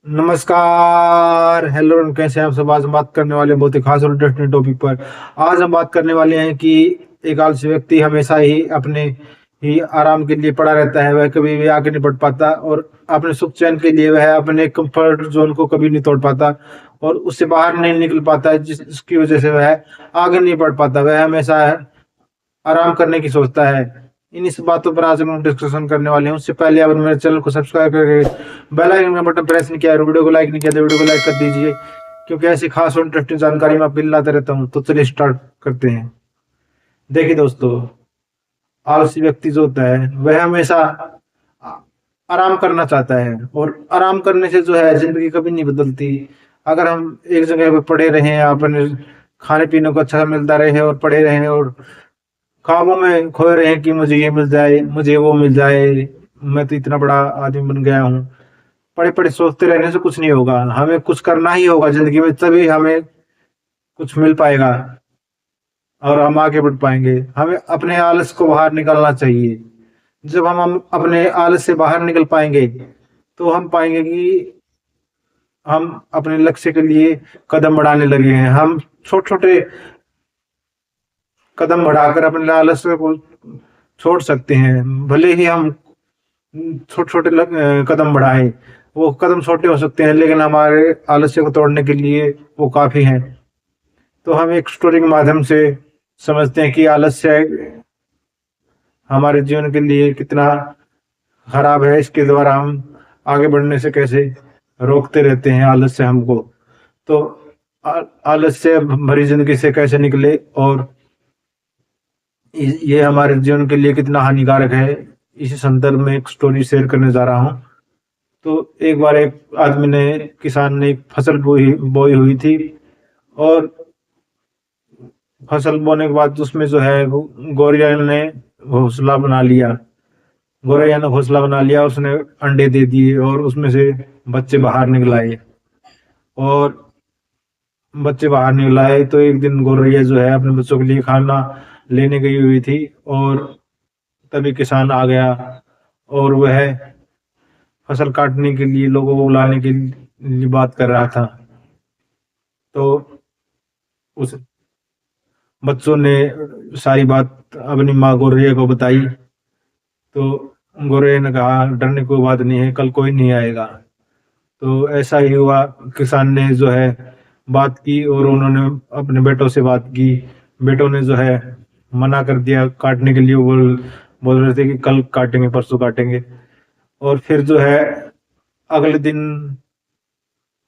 नमस्कार, हेलो, कैसे हैं आप सब। आज हम बात करने वाले हैं बहुत ही खास और इंटरेस्टिंग टॉपिक पर। आज हम बात करने वाले हैं कि एक आलसी व्यक्ति हमेशा ही अपने ही आराम के लिए पड़ा रहता है। वह कभी भी आगे नहीं बढ़ पाता और अपने सुख चैन के लिए वह अपने कंफर्ट जोन को कभी नहीं तोड़ पाता और उससे बाहर नहीं निकल पाता है, जिसकी वजह से वह आगे नहीं बढ़ पाता। वह हमेशा आराम करने की सोचता है। इन्हीं सब बातों पर आज हम डिस्कशन करने वाले हैं। उससे पहले अगर मेरे चैनल को सब्सक्राइब करके बेल आइकन का बटन प्रेस नहीं किया है, वीडियो को लाइक नहीं किया तो वीडियो को लाइक कर दीजिए, क्योंकि ऐसी खास और इंटरेस्टिंग जानकारी मैं आपको लाता रहता हूँ। तो चलिए स्टार्ट करते हैं। देखिए दोस्तों, आलसी व्यक्ति जो होता है वह हमेशा आ- आराम करना चाहता है और आराम करने से जो है जिंदगी कभी नहीं बदलती। अगर हम एक जगह पे पड़े रहें, अपने खाने पीने को अच्छा मिलता रहे और पड़े रहें और ख्वाबों में खोए रहे कि मुझे ये मिल जाए, मुझे वो मिल जाए, मैं तो इतना बड़ा आदमी बन गया हूँ। पड़े पड़े सोचते रहने से कुछ नहीं होगा। हमें कुछ करना ही होगा जिंदगी में, तभी हमें कुछ मिल पाएगा और हम आगे बढ़ पाएंगे। हमें अपने आलस को बाहर निकालना चाहिए। जब हम अपने आलस से बाहर निकल पाएंगे तो हम पाएंगे कि हम अपने लक्ष्य के लिए कदम बढ़ाने लगे हैं। हम छोटे छोटे कदम बढ़ाकर अपने आलस को छोड़ सकते हैं। भले ही हम छोटे छोटे कदम बढ़ाएं, वो कदम छोटे हो सकते हैं लेकिन हमारे आलस्य को तोड़ने के लिए वो काफी हैं। तो हम एक स्टोरी के माध्यम से समझते हैं कि आलस्य हमारे जीवन के लिए कितना खराब है। इसके द्वारा हम आगे बढ़ने से कैसे रोकते रहते हैं आलस्य हमको। तो आलस्य भरी जिंदगी से कैसे निकले और ये हमारे जीवन के लिए कितना हानिकारक है, इसी संदर्भ में एक स्टोरी शेयर करने जा रहा हूँ। तो एक बार एक आदमी ने, किसान ने एक फसल बोई बोई हुई थी और फसल बोने के बाद उसमें जो है गौरैया ने घोंसला बना लिया। गौरैया ने घोंसला बना लिया, उसने अंडे दे दिए और उसमें से बच्चे बाहर निकल आए। और बच्चे बाहर निकल आए तो एक दिन गौरैया जो है अपने बच्चों के लिए खाना लेने गई हुई थी और तभी किसान आ गया और वह फसल काटने के लिए लोगों को बुलाने के लिए बात कर रहा था। तो उस बच्चों ने सारी बात अपनी माँ गौरैया को बताई। तो गौरैया ने कहा डरने की कोई बात नहीं है, कल कोई नहीं आएगा। तो ऐसा ही हुआ। किसान ने जो है बात की और उन्होंने अपने बेटों से बात की। बेटों ने जो है मना कर दिया काटने के लिए। बोल बोल रहे थे कि कल काटेंगे, परसों काटेंगे। और फिर जो है अगले दिन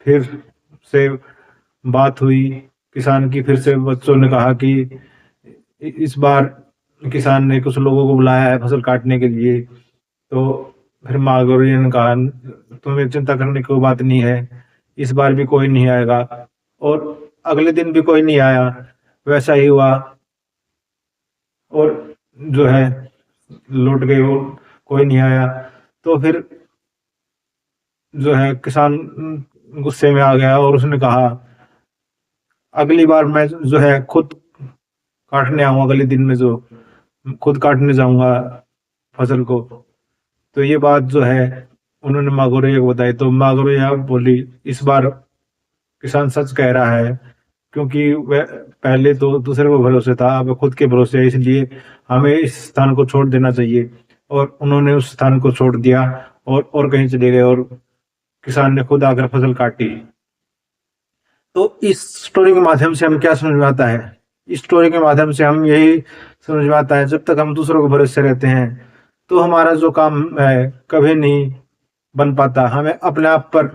फिर से बात हुई किसान की। फिर से बच्चों ने कहा कि इस बार किसान ने कुछ लोगों को बुलाया है फसल काटने के लिए। तो फिर माँ गौरी ने कहा तुम्हें चिंता करने की कोई बात नहीं है, इस बार भी कोई नहीं आएगा। और अगले दिन भी कोई नहीं आया। वैसा ही हुआ और जो है लौट गए वो, कोई नहीं आया। तो फिर जो है किसान गुस्से में आ गया और उसने कहा अगली बार मैं जो है खुद काटने आऊंगा, अगले दिन में जो खुद काटने जाऊंगा फसल को। तो ये बात जो है उन्होंने माँ गौरैया को बताई। तो माँ गौरैया बोली इस बार किसान सच कह रहा है, क्योंकि वह पहले तो दूसरे को भरोसे था, अब खुद के भरोसे है, इसलिए हमें इस स्थान को छोड़ देना चाहिए। और उन्होंने उस स्थान को छोड़ दिया और कहीं चले गए और किसान ने खुद आकर फसल काटी। तो इस स्टोरी के माध्यम से हम क्या समझ में आता है? इस स्टोरी के माध्यम से हम यही समझ में आता है, जब तक हम दूसरों को भरोसे रहते हैं तो हमारा जो काम है कभी नहीं बन पाता। हमें अपने आप पर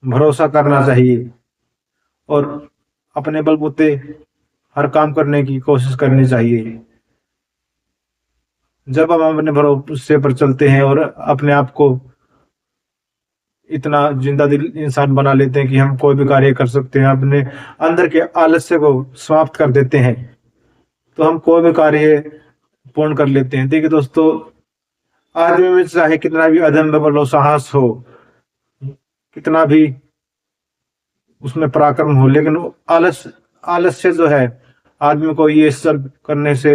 भरोसा करना चाहिए और अपने बलबूते हर काम करने की कोशिश करनी चाहिए। जब हम अपने भरोसे पर चलते हैं और अपने आप को इतना जिंदा दिल इंसान बना लेते हैं कि हम कोई भी कार्य कर सकते हैं, अपने अंदर के आलस्य को समाप्त कर देते हैं, तो हम कोई भी कार्य पूर्ण कर लेते हैं। देखिए दोस्तों, आदमी में चाहे कितना भी अदम्य बल हो, साहस हो, कितना भी उसमें पराक्रम हो, लेकिन वो आलस्य जो है आदमी को ये सब करने से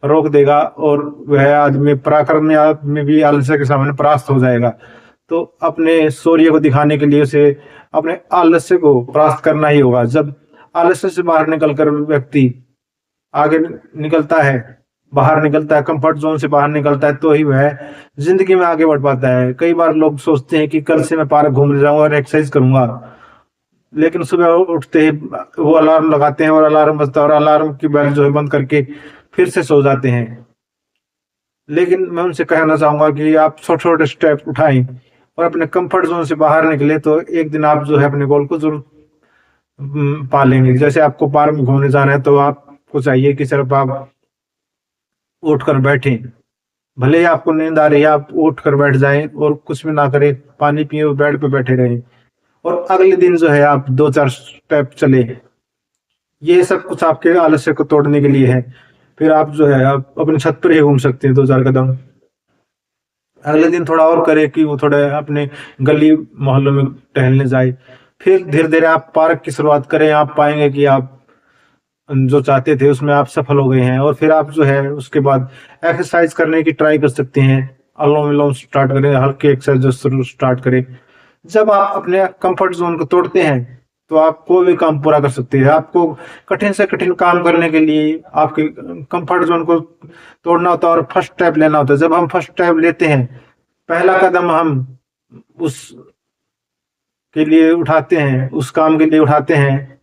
रोक देगा और वह आदमी पराक्रमी आदमी भी आलस्य के सामने परास्त हो जाएगा। तो अपने शौर्य को दिखाने के लिए उसे अपने आलस्य को परास्त करना ही होगा। जब आलस्य से बाहर निकलकर व्यक्ति आगे निकलता है, बाहर निकलता है, कंफर्ट जोन से बाहर निकलता है, तो ही वह जिंदगी में आगे बढ़ पाता है। कई बार लोग सोचते हैं कि कल से मैं पार्क घूमने जाऊंगा और एक्सरसाइज करूंगा, लेकिन सुबह उठते ही वो अलार्म लगाते हैं और अलार्म बजता है और अलार्म की बेल जो है बंद करके फिर से सो जाते हैं। लेकिन मैं उनसे कहना चाहूंगा कि आप छोटे छोटे स्टेप उठाएं और अपने कंफर्ट जोन से बाहर निकले, तो एक दिन आप जो है अपने गोल को जरूर पा लेंगे। जैसे आपको पार्क में घूमने जाना है, तो आपको चाहिए कि सिर्फ आप उठ कर बैठें, भले ही आपको नींद आ रही है, आप उठ कर बैठ जाएं और कुछ भी ना करें, पानी पिए और बेड पे बैठे रहें, और अगले दिन जो है आप 2-4 स्टेप चले। ये सब कुछ आपके आलस्य को तोड़ने के लिए है। फिर आप जो है आप अपनी छत पर ही घूम सकते हैं 2-4 कदम। अगले दिन थोड़ा और करें कि वो थोड़े अपने गली मोहल्लों में टहलने जाए। फिर धीरे धीरे आप पार्क की शुरुआत करें, आप पाएंगे कि आप जो चाहते थे उसमें आप सफल हो गए हैं। और फिर आप जो है उसके बाद एक्सरसाइज करने की ट्राई कर सकते हैं। अनुलोम विलोम स्टार्ट करें, हल्के एक्सरसाइज स्टार्ट करें। जब आप अपने कंफर्ट जोन को तोड़ते हैं, तो आप कोई भी काम पूरा कर सकते हैं। आपको कठिन से कठिन काम करने के लिए आपके कंफर्ट जोन को तोड़ना होता है और फर्स्ट स्टेप लेना होता है। जब हम फर्स्ट स्टेप लेते हैं, पहला कदम हम उस के लिए उठाते हैं, उस काम के लिए उठाते हैं,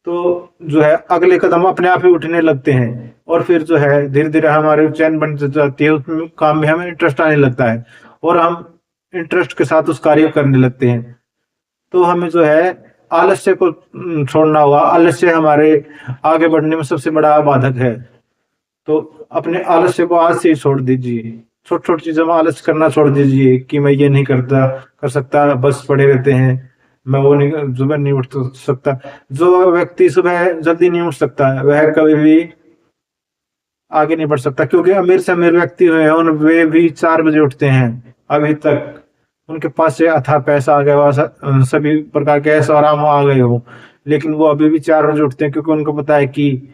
तो जो है अगले कदम अपने आप ही उठने लगते हैं। और फिर जो है धीरे धीरे हमारे चैन बन जाती है, उस काम में हमें इंटरेस्ट आने लगता है और हम इंटरेस्ट के साथ उस कार्य को करने लगते हैं। तो हमें जो है आलस्य को छोड़ना होगा। आलस्य हमारे आगे बढ़ने में सबसे बड़ा बाधक है। तो अपने आलस्य को आज से ही छोड़ दीजिए। छोटी छोटी चीजों में आलस्य करना छोड़ दीजिए कि मैं ये नहीं करता कर सकता, बस पड़े रहते हैं, मैं वो नहीं, सुबह नहीं उठ सकता। जो व्यक्ति सुबह जल्दी नहीं उठ सकता है, वह कभी भी आगे नहीं बढ़ सकता। क्योंकि अमीर से अमीर व्यक्ति हुए हैं, उन वे भी 4 बजे उठते हैं। अभी तक उनके पास से अथाह पैसा आ गया हुआ, सभी प्रकार के ऐसे आराम आ गए हो, लेकिन वो अभी भी 4 बजे उठते हैं, क्योंकि उनको पता है कि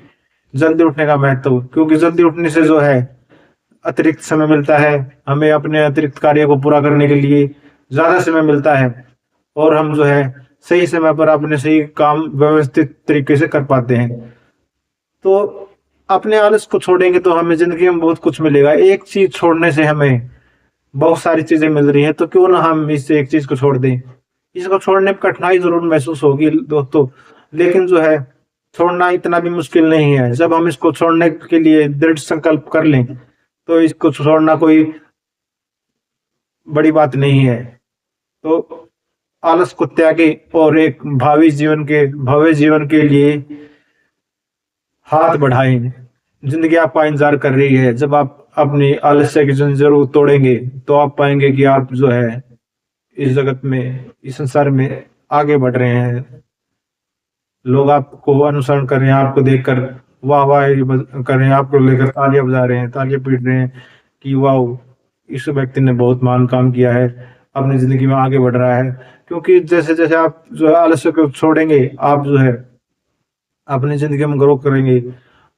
जल्दी उठने का महत्व। क्योंकि जल्दी उठने से जो है अतिरिक्त समय मिलता है, हमें अपने अतिरिक्त कार्य को पूरा करने के लिए ज्यादा समय मिलता है, और हम जो है सही समय पर अपने सही काम व्यवस्थित तरीके से कर पाते हैं। तो अपने आलस को छोड़ेंगे तो हमें जिंदगी में बहुत कुछ मिलेगा। एक चीज छोड़ने से हमें बहुत सारी चीजें मिल रही हैं, तो क्यों ना हम इससे एक चीज को छोड़ दें। इसको छोड़ने में कठिनाई जरूर महसूस होगी दोस्तों, लेकिन जो है छोड़ना इतना भी मुश्किल नहीं है। जब हम इसको छोड़ने के लिए दृढ़ संकल्प कर लें, तो इसको छोड़ना कोई बड़ी बात नहीं है। तो आलस को त्यागे और एक भव्य जीवन के लिए हाथ बढ़ाएं। जिंदगी आपका इंतजार कर रही है। जब आप अपनी आलस्य की जंजीरों को तोड़ेंगे, तो आप पाएंगे कि आप जो है इस जगत में, इस संसार में आगे बढ़ रहे हैं। लोग आपको अनुसरण कर रहे हैं, आपको देखकर वाह वाह कर रहे हैं, आपको लेकर तालियां बजा रहे हैं, तालियां पीट रहे हैं कि वाह, इस व्यक्ति ने बहुत महान काम किया है, अपनी जिंदगी में आगे बढ़ रहा है। क्योंकि जैसे जैसे आप जो है आलस्य को छोड़ेंगे, आप जो है अपनी जिंदगी में ग्रो करेंगे,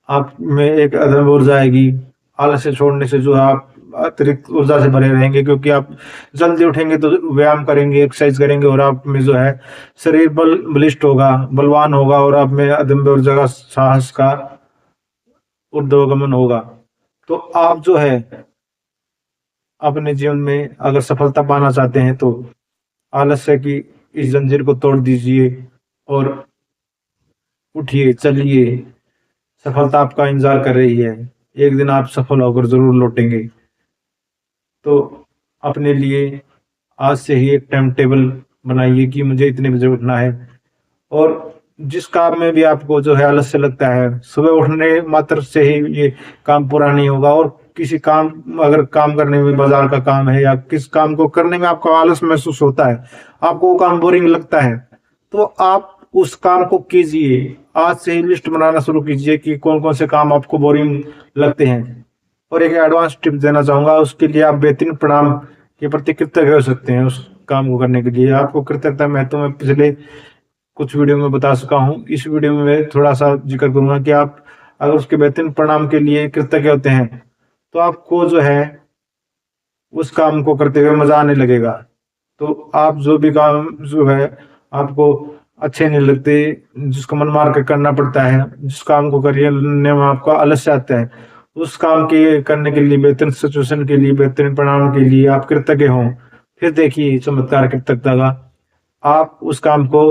आप में एक अदम ऊर्जा आएगी। आलस्य छोड़ने से जो है आप अतिरिक्त ऊर्जा से भरे रहेंगे, क्योंकि आप जल्दी उठेंगे तो व्यायाम करेंगे, एक्सरसाइज करेंगे, और आप में जो है शरीर बलिष्ठ होगा, बलवान होगा, और आप में अदम्य ऊर्जा का, साहस का ऊर्ध्वगमन होगा। तो आप जो है अपने जीवन में अगर सफलता पाना चाहते हैं, तो आलस्य की इस जंजीर को तोड़ दीजिए और उठिए, चलिए। सफलता आपका इंतजार कर रही है। एक दिन आप सफल होकर जरूर लौटेंगे। तो अपने लिए आज से ही एक टाइम टेबल बनाइए कि मुझे इतने बजे उठना है। और जिस काम में भी आपको जो है आलस्य लगता है, सुबह उठने मात्र से ही ये काम पूरा नहीं होगा। और किसी काम, अगर काम करने में, बाजार का काम है या किस काम को करने में आपको आलस महसूस होता है, आपको वो काम बोरिंग लगता है, तो आप उस काम को कीजिए। आज से ही लिस्ट बनाना शुरू कीजिए कि कौन कौन से काम आपको बोरिंग लगते हैं। और एक एडवांस टिप देना चाहूंगा, उसके लिए आप बेहतरीन परिणाम के प्रति कृतज्ञ हो सकते हैं। उस काम को करने के लिए आपको कृतज्ञता महत्व मैं पिछले कुछ वीडियो में बता चुका हूँ। इस वीडियो में मैं थोड़ा सा जिक्र करूंगा कि आप अगर उसके बेहतरीन परिणाम के लिए कृतज्ञ होते हैं, तो आपको जो है उस काम को करते हुए मजा आने लगेगा। तो आप जो भी काम जो है आपको अच्छे नहीं लगते, जिसको मन मार कर करना पड़ता है, जिस काम को करने में आपको आलस्य आता है, उस काम के करने के लिए, बेहतर सिचुएशन के लिए, बेहतरीन परिणाम के लिए आप कृतज्ञ हों। फिर देखिए चमत्कार कृतज्ञता का, आप उस काम को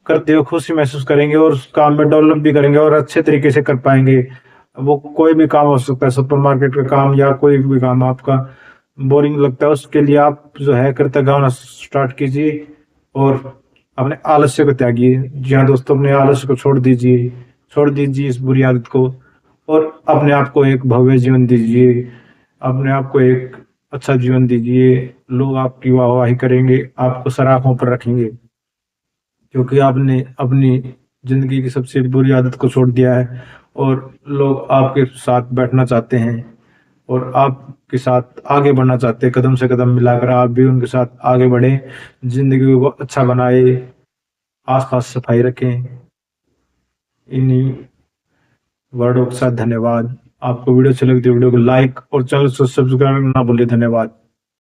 करते हुए खुशी महसूस करेंगे और उस काम में डेवलप भी करेंगे और अच्छे तरीके से कर पाएंगे। वो कोई भी काम हो सकता है, सुपरमार्केट का काम या कोई भी काम आपका बोरिंग लगता है, उसके लिए आप जो है कृतज्ञ होना स्टार्ट कीजिए और अपने आलस्य को त्यागिए। जी हाँ दोस्तों, अपने आलस्य को छोड़ दीजिए इस बुरी आदत को और अपने आप को एक भव्य जीवन दीजिए, अपने आप को एक अच्छा जीवन दीजिए। लोग आपकी वाहवाही करेंगे, आपको सराखों पर रखेंगे, क्योंकि आपने अपनी जिंदगी की सबसे बुरी आदत को छोड़ दिया है और लोग आपके साथ बैठना चाहते हैं और आपके साथ आगे बढ़ना चाहते हैं। कदम से कदम मिलाकर आप भी उनके साथ आगे बढ़े, जिंदगी को अच्छा बनाए, आसपास सफाई रखें। इन्हीं वर्डों के साथ धन्यवाद। आपको वीडियो अच्छी लगी तो वीडियो को लाइक और चैनल को सब्सक्राइब करना ना भूलिए। धन्यवाद।